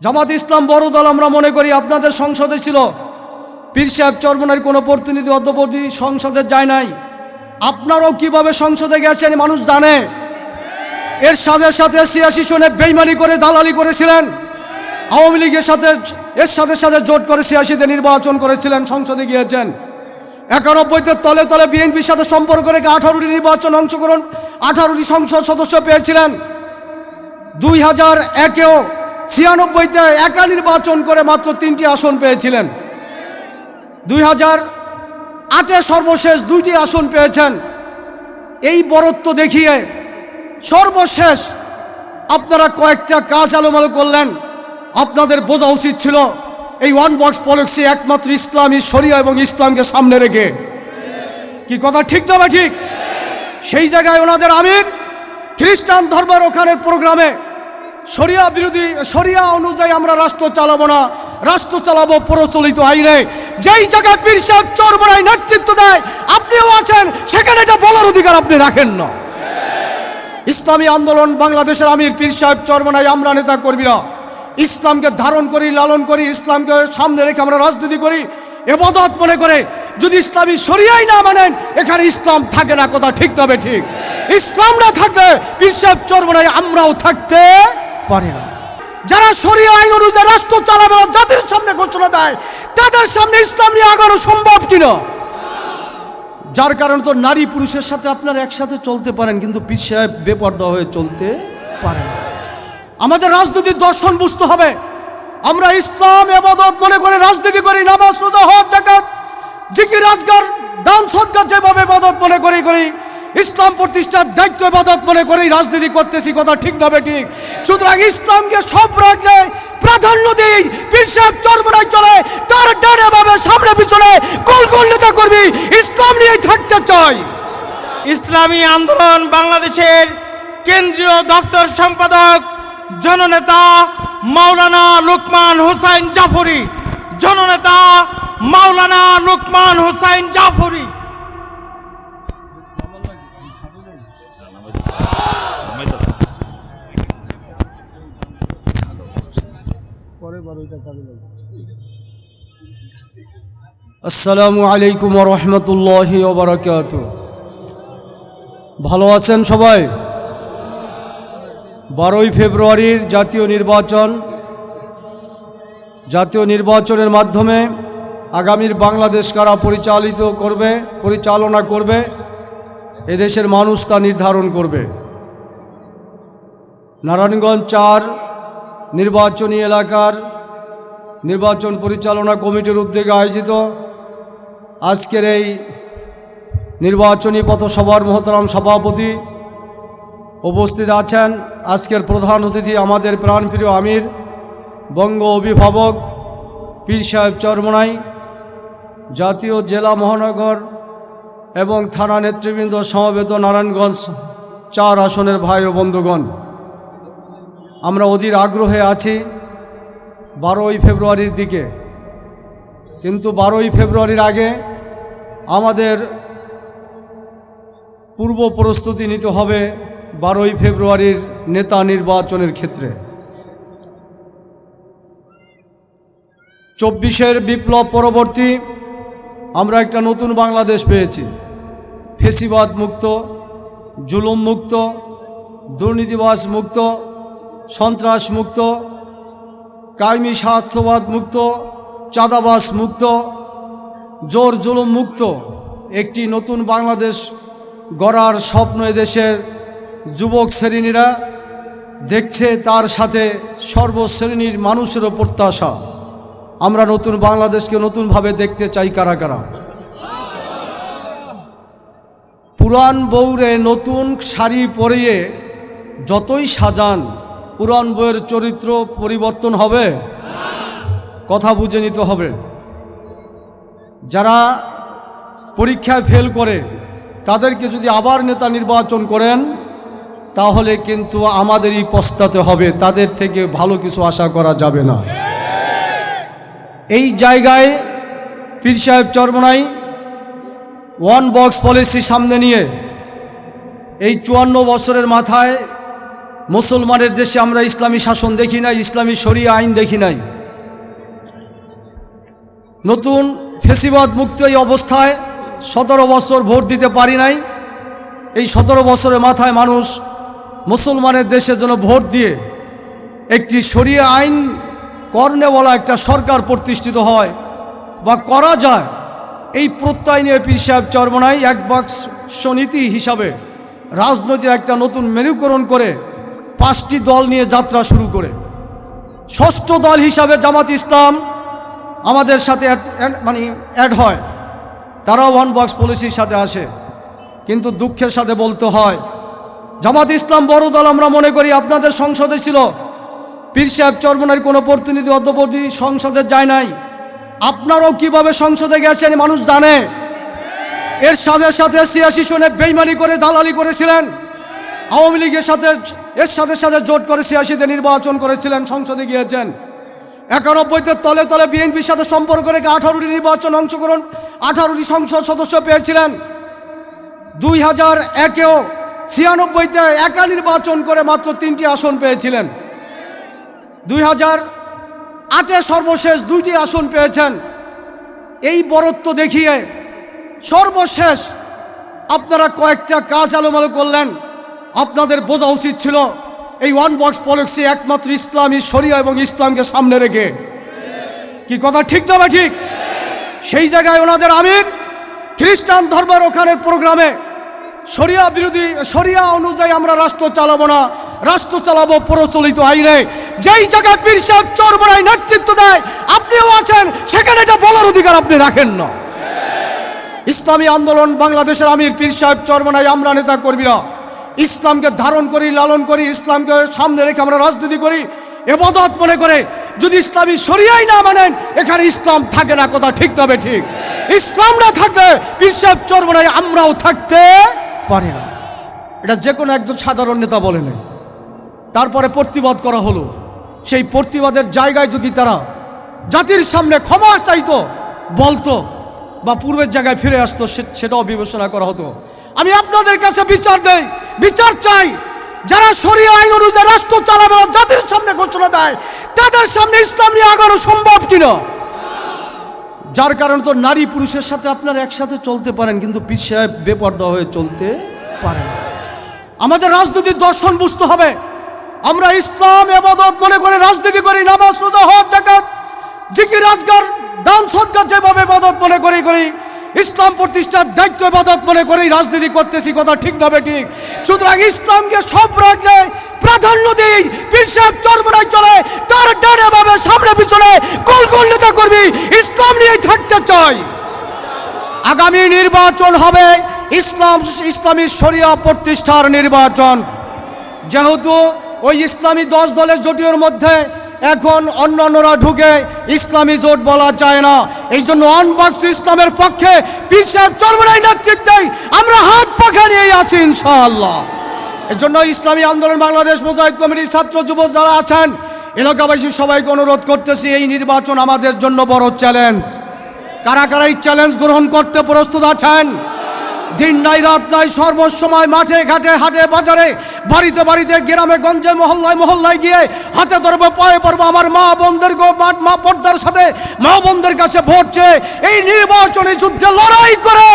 জামাত ইসলাম বড় দল আমরা মনে করি। আপনাদের সংসদে ছিল, পীর সাহেব চরমনাইয়ের কোনো প্রতিনিধি অধ্যপতি সংসদে যায় নাই। আপনারাও কিভাবে সংসদে গেছেন মানুষ জানে। এর সাথে 86 সনে বেইমানি করে দালালি করেছিলেন। আওয়ামী লীগের সাথে এর সাথে জোট করে 86-তে নির্বাচন করেছিলেন, সংসদে গিয়েছেন। 91-তে তলে তলে বিএনপির সাথে সম্পর্ক রেখে 18টি নির্বাচন অংশগ্রহণ 18টি সংসদ সদস্য পেয়েছিলেন। 2001-এও 96-তে একা নির্বাচন করে মাত্র 3টি আসন পেয়েছিলেন। 2008-এ সর্বশেষ 2টি আসন পেয়েছেন। এই বরত্ব দেখিয়ে সর্বশেষ আপনারা কয়েকটা কাজ আলোমালো করলেন। আপনাদের বোঝা উচিত ছিল এই ওয়ান বক্স পলিসি একমাত্র ইসলামী শরিয়া এবং ইসলামকে সামনে রেখে। কি কথা ঠিক না? ঠিক। সেই জায়গায় ওনাদের আমির খ্রিস্টান ধর্ম রক্ষার প্রোগ্রামে শরিয়া বিরোধী, শরিয়া অনুযায়ী আমরা রাষ্ট্র চালাবো না, রাষ্ট্র চালাবো প্রচলিত আইনে। যেই জায়গায় পীর সাহেব চরমনাই নেতৃত্ব দেয়, আপনিও আছেন, সেখানে এটা বলার অধিকার আপনি রাখেন না। ইসলামী আন্দোলন বাংলাদেশের আমির পীর সাহেব চরমনাই, আমরা নেতা কর্মীরা ইসলামকে ধারণ করি, লালন করি, ইসলামকে সামনে রেখে আমরা রাজনীতি করি ইবাদত মনে করে। যদি ইসলামী শরিয়াই না মানেন, এখানে ইসলাম থাকে না। কথা ঠিক না? ঠিক। ইসলাম না থাকলে পীর সাহেব চরমনাই আমরাও থাকতে পারি না। যারা শরিয়া আইন অনুযায়ী রাষ্ট্র চালাবে, জাতির সামনে ঘোষণা দেয়, তাদের সামনে ইসলাম নিয়ে আগানো সম্ভব কিনা? যার কারণে তো নারী পুরুষের সাথে আপনারা একসাথে চলতে পারেন, কিন্তু পীর সাহেব বেপরদা হয়ে চলতে পারেন না। আমাদের রাজনীতির দর্শন বুঝতে হবে। আমরা ইসলাম ইবাদত মনে করে রাজনীতি করি, নামাজ রোজা হজ যাকাত জিকির আজকার দান সদকা যেভাবে ইবাদত মনে করি, ইসলাম প্রতিষ্ঠার দায়িত্ব ইবাদত মনে করেই রাজনীতি করতেছি। কথা ঠিক না? ঠিক। সুতরাং ইসলামকে সব রাজ্যে প্রাধান্য দিই। পীর সাহেব চরমনাই চলে, তার ডানে ভাবে সামনে পিছনে কোন নেতা করবি ইসলাম নিয়েই থাকতে চাই। ইসলামী আন্দোলন বাংলাদেশের কেন্দ্রীয় দপ্তর সম্পাদক জননেতা মাওলানা লুকমান হুসাইন জাফরি, জননেতা মাওলানা লুকমান হুসাইন জাফরি। আসসালামু আলাইকুম ওয়া রাহমাতুল্লাহি ওয়া বারাকাতুহু। ভালো আছেন সবাই? 12ই ফেব্রুয়ারির জাতীয় নির্বাচনের মাধ্যমে আগামীর বাংলাদেশ কারা পরিচালনা করবে এদেশের মানুষ তা নির্ধারণ করবে। নারায়ণগঞ্জ 4 নির্বাচনী এলাকার নির্বাচন পরিচালনা কমিটির উদ্যোগে আয়োজিত আজকের এই নির্বাচনী পথসভার মহতরম সভাপতি উপস্থিত আছেন। আজকের প্রধান অতিথি আমাদের প্রাণপ্রিয় আমির, বঙ্গ অভিভাবক পীর সাহেব চরমনাই, জাতীয়, জেলা, মহানগর এবং থানা নেতৃবৃন্দ, সমবেত নারায়ণগঞ্জ 4 আসনের ভাই ও বন্ধুগণ, আমরা অধীর আগ্রহে আছি 12ই ফেব্রুয়ারির দিকে। কিন্তু 12ই ফেব্রুয়ারির আগে আমাদের পূর্ব প্রস্তুতি নিতে হবে 12ই ফেব্রুয়ারির নেতা নির্বাচনের ক্ষেত্রে। 24-এর বিপ্লব পরবর্তী আমরা একটা নতুন বাংলাদেশ পেয়েছি। ফেসিবাদ মুক্ত, জুলুম মুক্ত, দুর্নীতিবাজ মুক্ত, সন্ত্রাস মুক্ত, কায়েমি স্বার্থবাদ মুক্ত, চাঁদাবাজ মুক্ত, জোর জুলুম মুক্ত একটি নতুন বাংলাদেশ গড়ার স্বপ্ন এদেশের যুবক শ্রেণীরা দেখছে, তার সাথে সর্বশ্রেণীর মানুষেরও প্রত্যাশা। আমরা নতুন বাংলাদেশকে নতুনভাবে দেখতে চাই। কারা কারা? পুরান বউরে নতুন শাড়ি পরিয়ে যতই সাজান, পুরান বউয়ের চরিত্র পরিবর্তন হবে? কথা বুঝে নিতে হবে। যারা পরীক্ষায় ফেল করে তাদেরকে যদি আবার নেতা নির্বাচন করেন, তাহলে কিন্তু আমাদেরই পস্তাতে হবে। তাদের থেকে ভালো কিছু আশা করা যাবে না। এই জায়গায় পীর সাহেব চরমনাই ওয়ান বক্স পলিসি সামনে নিয়ে এই 54 বছরের মাথায় মুসলমানের দেশে আমরা ইসলামী শাসন দেখি নাই, ইসলামী শরিয়া আইন দেখি নাই। নতুন ফেসিবাদ মুক্ত এই অবস্থায় 17 বছর ভোট দিতে পারি নাই। এই 17 বছরের মাথায় মানুষ মুসলমানের দেশের জন্য ভোট দিয়ে একটি শরিয়া আইন কর্নেওয়ালা একটা সরকার প্রতিষ্ঠিত হয় বা করা যায়, এই প্রত্যয় নিয়ে পীর সাহেব চরমনাই এক বাক্স নীতি হিসাবে রাজনৈতিক একটা নতুন মেরুকরণ করে 5টি দল নিয়ে যাত্রা শুরু করে 6ষ্ঠ দল হিসাবে জামাত ইসলাম আমাদের সাথে অ্যাড হয়। তারাও ওয়ান বক্স পলিসির সাথে আসে। কিন্তু দুঃখের সাথে বলতে হয়, জামাত ইসলাম বড় দল আমরা মনে করি। আপনাদের সংসদে ছিল, পীর সাহেব চরমনাইয়ের কোনো প্রতিনিধি অধ্যপতি সংসদে যায় নাই। আপনারাও কিভাবে সংসদে গেছেন মানুষ জানে। এর সাথে সাথে 86 সনে বেইমানি করে দালালি করেছিলেন। আওয়ামী লীগের সাথে এর সাথে সাথে জোট করে 86-তে নির্বাচন করেছিলেন, সংসদে গিয়েছেন। 91-তে তলে তলে বিএনপির সাথে সম্পর্ক রেখে 18টি নির্বাচন অংশগ্রহণ 18টি সংসদ সদস্য পেয়েছিলেন। 2001-এও 96-তে একা নির্বাচন করে মাত্র 3টি আসন পেয়েছিলেন। 2008-এ সর্বশেষ 2টি আসন পেয়েছেন। এই বরত্ব দেখিয়ে সর্বশেষ আপনারা কয়েকটা কাজ এলোমেলো করলেন। আপনাদের বোঝা উচিত ছিল এই ওয়ান বক্স পলিসি একমাত্র ইসলামী শরিয়া এবং ইসলামকে সামনে রেখে। কি কথা ঠিক না? ঠিক। সেই জায়গায় ওনাদের আমির খ্রিস্টান ধর্মের ওখানের প্রোগ্রামে শরিয়া বিরোধী, শরিয়া অনুযায়ী আমরা রাষ্ট্র চালাবো না, রাষ্ট্র চালাবো প্রচলিত আইনে। যেই জায়গায় পীর সাহেব চরমনাই নেতৃত্ব দেয়, আপনিও আছেন, সেখানে এটা বলার অধিকার আপনি রাখেন না। ইসলামী আন্দোলন বাংলাদেশের আমির পীর সাহেব চরমনাই, আমরা নেতা কর্মীরা ইসলামকে ধারণ করি, লালন করি, ইসলামকে সামনে রেখে আমরা রাজনীতি করি ইবাদত মনে করে। যদি ইসলামী শরিয়াই না মানেন, এখানে ইসলাম থাকে না। কথা ঠিক না? ঠিক। ইসলাম না থাকলে পীর সাহেব চরমনাই আমরাও থাকতে পারি না। এটা যে কোনো একজন সাধারণ নেতা বলেন। তারপরে প্রতিবাদ করা হলো। সেই প্রতিবাদের জায়গায় যদি তারা জাতির সামনে ক্ষমা চাইতো, বলতো বা পূর্বের জায়গায় ফিরে আসতো, সেটাও বিবেচনা করা হতো। আমি আপনাদের কাছে বিচার চাই। যারা শরিয়া আইন অনুযায়ী রাষ্ট্র চালাবে, জাতির সামনে ঘোষণা দেয়, তাদের সামনে ইসলাম নিয়ে আগানো সম্ভব কিনা? যার কারণে তো নারী পুরুষের সাথে আপনারা একসাথে চলতে পারেন, কিন্তু পীর সাহেব বেপরদা হয়ে চলতে পারেন। আমাদের রাজনীতির দর্শন বুঝতে হবে। আমরা ইসলাম ইবাদত মনে করে রাজনীতি করি, নামাজ রোজা হজ যাকাত জিকির আজকার দান সদকা যেভাবে ইবাদত মনে করি, ইসলাম প্রতিষ্ঠার দায়িত্ব ইবাদত মনে করেই রাজনীতি করতেছি। কথা ঠিক না? ঠিক। সুতরাং ইসলামকে সব রাজ্যে প্রাধান্য দিই। পীর সাহেব চরমনাই চলে, তার ডানে ভাবে সামনে পিছনে কোন নেতা কর্মী ইসলাম নিয়েই থাকতে চাই। আগামী নির্বাচন হবে ইসলামী শরিয়া প্রতিষ্ঠার নির্বাচন। যেহেতু ওই ইসলামী 10 দলের জোটের মধ্যে এখন অন্যান্যরা ঢুকে ইসলামী জোট বলা যায় না। এই জন্য অনবাক্স ইসলামের পক্ষে পীর সাহেব চরমনাই নেতৃত্বে আমরা হাত পাখা নিয়ে আসি ইনশাআল্লাহ। এই জন্য ইসলামী আন্দোলন বাংলাদেশ মুজাহিদ কমিটির ছাত্র যুব যারা আছেন, এলাকাবাসী সবাইকে অনুরোধ করতেছি, এই নির্বাচন আমাদের জন্য বড় চ্যালেঞ্জ। কারা কারা এই চ্যালেঞ্জ গ্রহণ করতে প্রস্তুত আছেন? দিন নাই রাত নাই, সর্বসময় মাঠে ঘাটে হাটে বাজারে বাড়িতে বাড়িতে গ্রামে গঞ্জে মহল্লায় মহল্লায় গিয়ে হাতে ধরবো পায়ে পড়বো আমার মা বোনদেরকে, মা পর্দার সাথে মা বোনদের কাছে ভোট চেয়ে এই নির্বাচনী যুদ্ধে লড়াই করে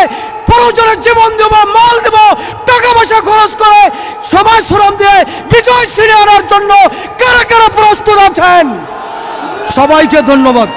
প্রয়োজনে জীবন দেব, মাল দেব, টাকা পয়সা খরচ করে সবাই শ্রম দিয়ে বিজয় ছিনিয়ে আনার জন্য কারা কারা প্রস্তুত আছেন? সবাইকে ধন্যবাদ।